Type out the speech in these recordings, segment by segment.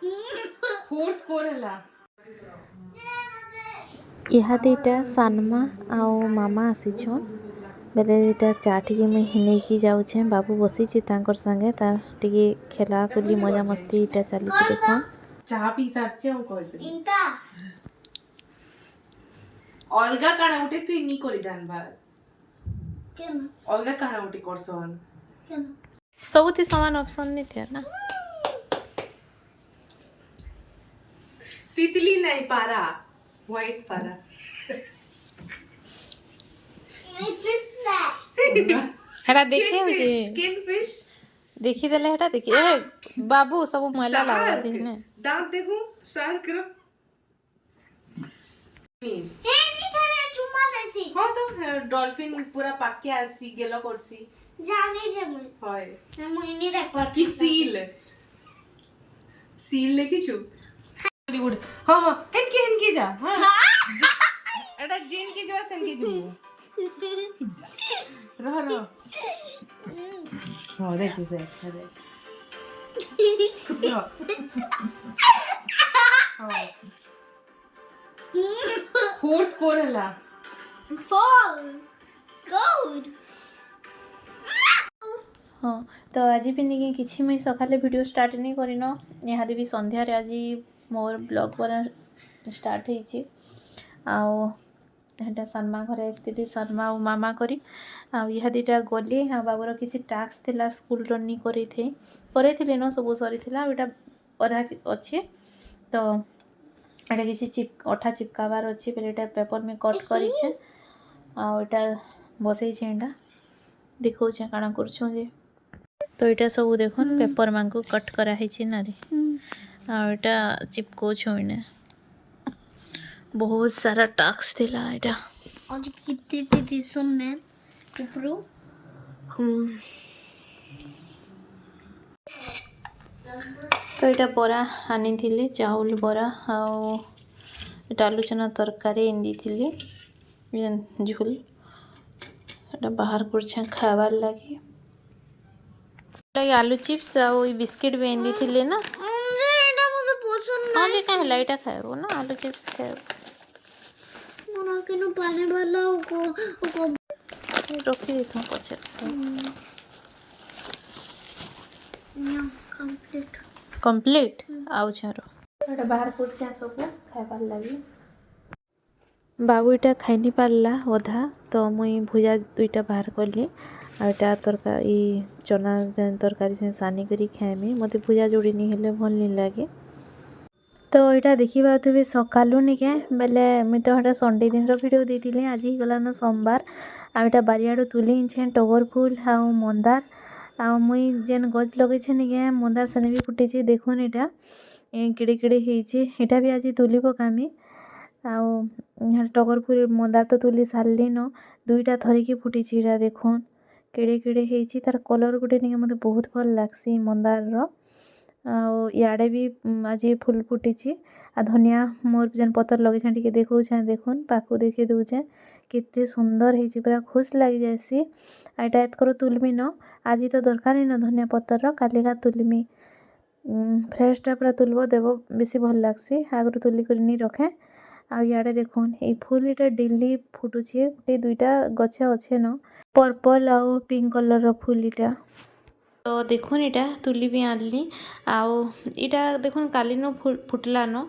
Four score हला यहाँ दुईटा सानमा आउ मामा आसीछन बेले एटा चाटी में नहीं जाऊे बाबू बसी संगे तार टिके खेला खुली मजा मस्ती इटा चली देखो चाह पी सारछे हम कहते अलगा काना उठे तू इनी करी जानबा केन अलगा काना उठे करसन केन सबुति समान ऑप्शन नहीं थे ना तितली नहीं पारा व्हाइट पारा हेटा देखिए होजे स्किन फिश देखी देले हेटा देखी ए बाबू सब मैला लागत है ने दांत देखो शार्क करो हे नी करे चुम्मा देसी हां तो डॉल्फिन पूरा पाके आसी गेलो करसी जाने जे मुई होय मु इनी देख पर की सील लेके छु बॉलीवुड हां हां हेन की जा हां एटा जेन की जो सेन की जु रह हां देखो से अरे फोर स्कोर हला फोर गुड हाँ तो आज भी नहीं कि मुझे सकाले वीडियो स्टार्ट नहीं करन यहाँ भी संध्यार आज मोर ब्लॉग बना स्टार्ट होती आटा सनमा घर आसती सनमा और मामा करी यहाँ दुटा गली हाँ बाबूर किसी टास्क थिला स्कूल रनी करी न सब सरी यहाँ अधा अच्छे तो यहाँ किसी अठा चिपकाबार अच्छे पहले यहाँ पेपर में कट करे आटा बसई यहाँ देखा काଣା कर तो यहाँ सब देख पेपर मान को कट कराई ना रे आटा चिपको इने बहुत सारा टास्क थिला एटा आज कितने दिसुन ने ऊपरो तो यहाँ बरा आनी थी चाउल बरा आलूचना तरकारी एंदी थी झोल एटा बाहर कर खाबार लगे आलू चिप्स आ बिस्किट भी एंदी थी ना हाँ जी कहीं लाइटा खाएबो ना आलू चिप्स खाएबो पानी वाला रखी देता पचे कंप्लीट आउ छारो एटा बाहर कर सब खाइबार लगी बाबू इटा खाई नहीं पारला अधा तो मुई भुजा दुईटा बाहर कली आटा तरकारी चना तरकारी से सानी करी खाएमी मत भुजा जोड़ी नहीं हेले भल नहीं लगे तो यहाँ देखी पारे सकालू निके बेले मुझे तो यहाँ संडे दिन वीडियो देती आज ही गलान सोमवार आटा बारियाड़ तुली टगर फुल आ मंदार आ मुई जेन गज लगे निके मंदार सेने भी फुटी देखुन यहाँ किड़े किड़े होटा भी आज तुली पकामी आ टगर फुल मंदार तो तुली सारे न दुईटा थरिकी फुटी देखुन किड़े किड़े होती तार कलर गोटे नहीं मत बहुत भल लगसी मंदार इे भी आज फुल फुटी आ धनिया मोर जेन पतर लगे टे देखा देखुन पाखु देखे दूचे केते सुंदर हो पूरा खुश लगी जासी यहाँ एतकर तुलमी न आज तो दरकार न धनिया पतर कालिका तुलमी फ्रेशटा पूरा तुलब देव बेसी भल लगसी आगर तुलिक नहीं रखे आड़े देखुन ये फुल इटा डेली फुटुचे गोटे दुईटा गछे अच्छे न पर्पल आ पिंक कलर फुल इटा तो देखुन यहाँ तुली भी आनली आटा देखुन काली न फुटला न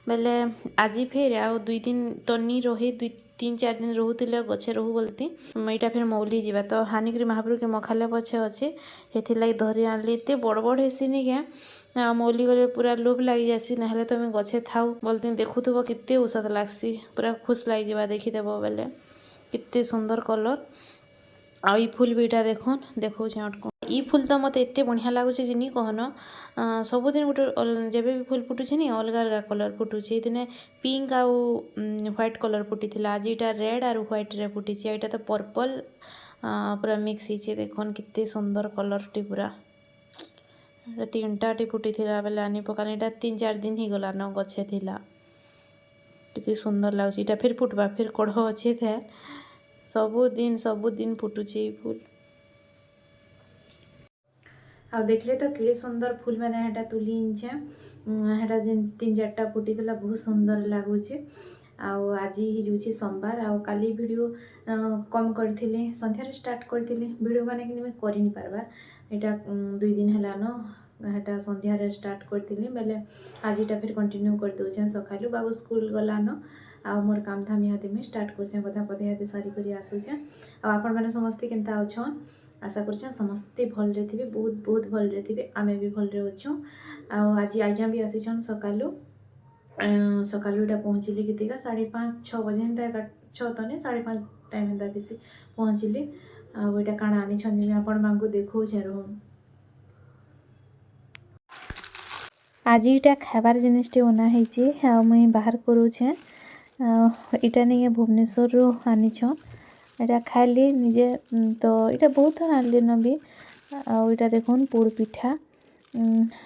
बेले आज फिर आउ दुई दिन तो नहीं रहे दुई तीन चार दिन रोले गचे रहू बोलती यहाँ फिर मौली जावा तो हानिक महाप्रभु के मखाले पछे अच्छे से धरी आनली एत बड़ बड़ हेसी नि क्या मौली गले पूरा लोभ लगी जासी ना तो मैं गचे थाऊ बोलती देखुव केते औषध लगसी पूरा खुश लगी जा देखीदेव बेले केते सुंदर कलर आई फुल भी यहाँ देखुन देखो अटक ई फुल तो मत एत बढ़िया लगुच नहीं कहन सबुदिन गोटे जब भी फुल फुटुचे नहीं अलग अलग कलर फुटुचे दिने पिंक आउ व्हाइट कलर फुटी आज यहाँ रेड आर व्हाइट रे फुटी यहाँ तो पर्पल पूरा मिक्स हो देखुन केते सुंदर कलर टी पूरा तीन टी फुटी बेले आनी पकानी यहाँ 3-4 दिन ही गला न गछे थिला केते सुंदर लगुच यहाँ फिर फुटवा फिर कढ़ अच्छे थे सबुदिन फुटुचे फुल आ देखले तो केड़े सुंदर फूल मैंने हेटा तुली इंचे हेटा जेन 3-4टा फुटी देला बहुत सुंदर लागुचे। आउ आज ही सोमवार आउ काली वीडियो कम करथिले संध्या स्टार्ट करथिले वीडियो माने कि मैं करि नि पारबा एटा 2 दिन हलानो हेटा संध्या रे स्टार्ट करथिले बेले आज एटा फिर कंटिन्यू कर दोछे सकालु बाबू स्कूल गलानो आ मोर काम धाम इहाते में स्टार्ट करछे कथा पथे हाते सारी करी आसुछे आ आपण माने समस्त केनता अछन आशा करछे समस्ते भल रे थिबे बहुत बहुत भल रे थिबे आमे भी भल रे अछु आ आज आज्ञा भी आसीछन सकालु सकालु एटा पहुँचली कितिका 5:30-6 बजे हेन्ता 6 तो नहीं 5:30 टाइम हेन्ता किसी पहुँचली आ एटा काଣା आनी छन आपण मांगू देखो छरो आज इटा खाबार जिनिसटे बना ହେଇଛି आ मुई बाहर करूछे इटा नहीं भुवनेश्वर रो आनी छन एटा खाली निजे तो इटा बहुत थर आनले न भी आ इटा देखोन पोड़ पिठा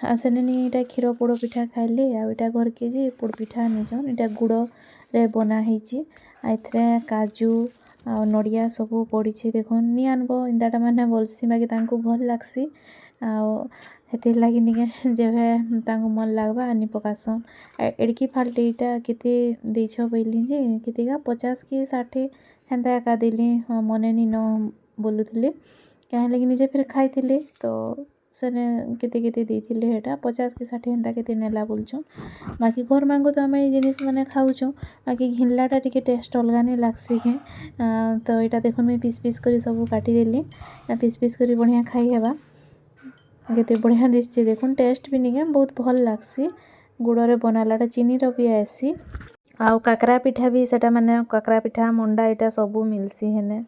आसने नहीं इटा क्षीर पोड़ पिठा खाइले आ इटा घर के जे पोड़ पिठा आनी छन इटा गुड़ रे बना ହେଇଛି आ इथरे काजू आ नड़िया सब पड़ी छे देखोन नि आनबो इंदाटा माने बोलसी बाकी तांको भल लागसी आ हेतिर लागी निके जेबे तांको मन लागबा आनी पकासन एड़की फाल्टे इटा केते देछ बइली जे केतेगा 50 की 60 हेंदा एका देली मने नि न बोलुथिले काहे लागी निजे फिर खाइथिले तो सने केते केते देथिले हेटा 50 की 60 हेंदा केते नेला बोलछन बाकी घर मांगो तो हमें जिनिस माने खाउछो बाकी घिनलाटा टिके टेस्ट अलगा ने लागसी के तो इटा देखोन मैं पीस पीस करी सब काटी देली पीस पीस करी बढ़िया खाई हेबा केते बढ़िया दिसছে देखुन टेस्ट भी निके बहुत भल लागसी गुड़रे बनालाटा चीनी रो भी आसी आउ काकरा पिठा भी सेटा माने काकरा पिठा मंडा इटा सबू मिलसी हेने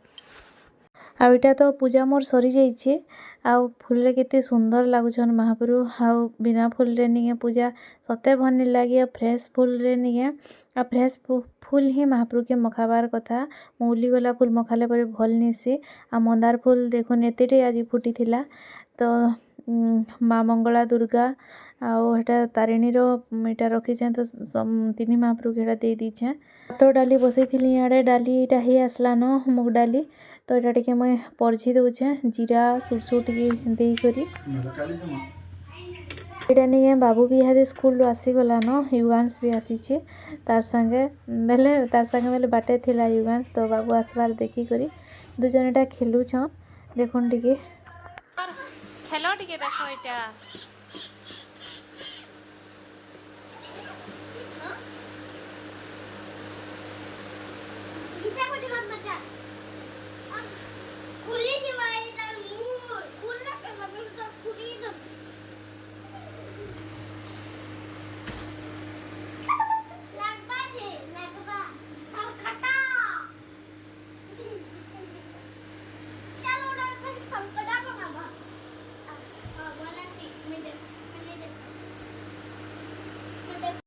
आउ इटा तो पूजा मोर सरी जाइछे आउ फूल रे केते सुंदर लागुछन महाप्रभु आउ बिना फूल रे निके पूजा सते भनी लागे फ्रेश फूल रे निके आ फ्रेश फूल ही महाप्रभु के मखाबार कथा मौली गला फूल मखाले पर भल निसी आ मंदार फूल देखुन एतेटे आज फुटी थिला तो माँ मंगला दुर्गा आउ हेटा तारिणी रो इटा रखी छे तो तीन महाप्रभु के दे दीछे तो डाली बसई थिली याडे डाली इटा हे आसला न मुग डाली तो इटा टिके मैं परझी दउछे जीरा सुरसु टिके देई करी इटा नहीं बाबू भी इहादे स्कूल रो आसी गला न युगांश भी आसी छे तार संगे बेले बाटे थिला युगांश तो बाबू आसबार देखी करी दु जनेटा खेलु छ देखोन टिके खेलो टिके देखो इटा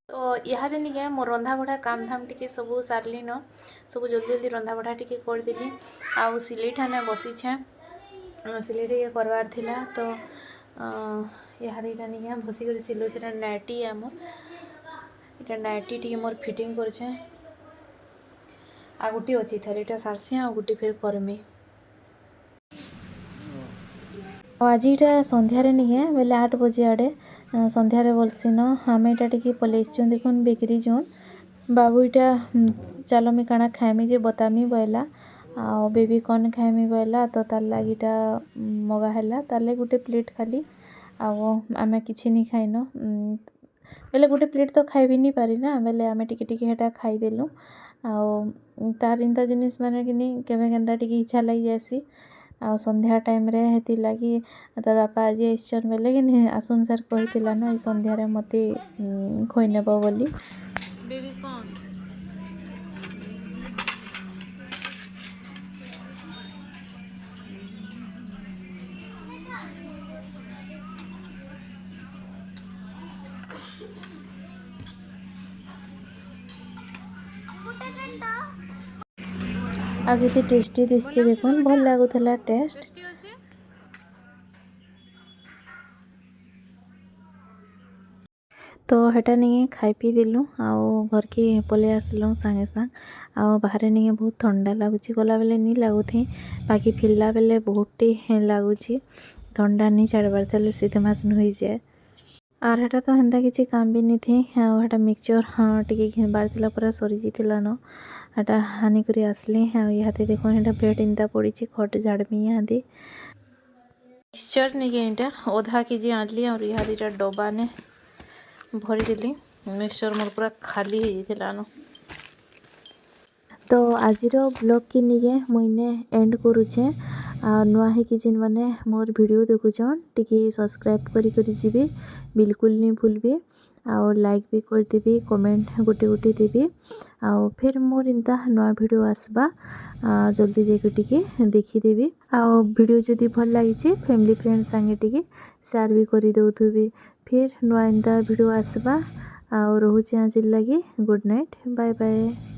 तो इहादे निके मोर रंधा बढ़ा काम धाम टिके सबू सारली न सबू जल्दी जल्दी रंधा बढ़ा टिके कर देली आउ सिलाई ठाने बसी छे सिलाई टिके करवार थिला तो इहादे इटा निके बसी कर सिलो छे नाइटी आमो इटा नाइटी टिके मोर फिटिंग कर छे आ गुटी अछि थाले इटा सारसी आ गुटी फिर करमी आज इटा संध्या रे निके बेले 8 बजे आडे संध्या रे बोलसी न हमें इटा टिके पलेइछन देखुन बेकरी जोन बाबू इटा चलो मी काना खाइमी जे बतामी बोला आ बेबी कॉर्न खाइमी बोला तो तार लागिटा मगा हैला ताले गुटे प्लेट खाली आ आमे किछि नि खाइनो बेले गुटे प्लेट तो खाइबी नि पारी ना बेले आमे टिके टिके हेटा खाई देलु आ तार इंता जिनिस माने कि नि केबे केनता टिके इच्छा लागि जासी आ संध्या टाइम रे हेति लागी तार बापा आज आइछन बेले कि आसुन सर कहितिला न संध्या रे मते खोइ नेबो बोली बेबी कौन आगे ते टेस्टी दिसছে দেখুন ভাল লাগুতলা टेस्ट तो हेटा नहीं खाई पी देलु आउ घर के पले आसलु संगे संग आउ बाहर नहीं बहुत ठंडा लगुच गला बेले नहीं लगुथी बाकी फिरला बेले बहुत लगुच थंडा नहीं छाड़बार थे सीधे मासन हो जाए आर हेटा तो हेन्ता किसी काम भी नहीं थी हेटा मिक्सचर हाँ टी घिनबार थी पूरा सरी जान हेटा हानि कर आसली हाँ इहाते देखो हेटा बेड इंता पड़ी खट झाड़मी इहादी मिक्सचर नहीं एटा अधा केजी आनली और यहाँ दुटा डब्बा ने भरीदेली मिक्सचर मोर पूरा खाली हो जान तो आज ब्लॉग की निके मुझे एंड करुचे नुआ है कि जिन मैंने मोर वीडियो देखुछन टिके सब्सक्राइब करी जीवी बिल्कुल नहीं भूलबे आउ लाइक भी कर देबी कमेंट गोटे गोटे देबी आउ फिर मोर इंता नुआ वीडियो आसबा जल्दी जाके टिके देखीदेवी आउ वीडियो जदि भल लगी फैमिली फ्रेंड संगे टिके शेयर भी कर दउथुबी फिर नुआ इंता वीडियो आसबा आउ रोहुचे आज लगी गुड नाइट बाय बाय।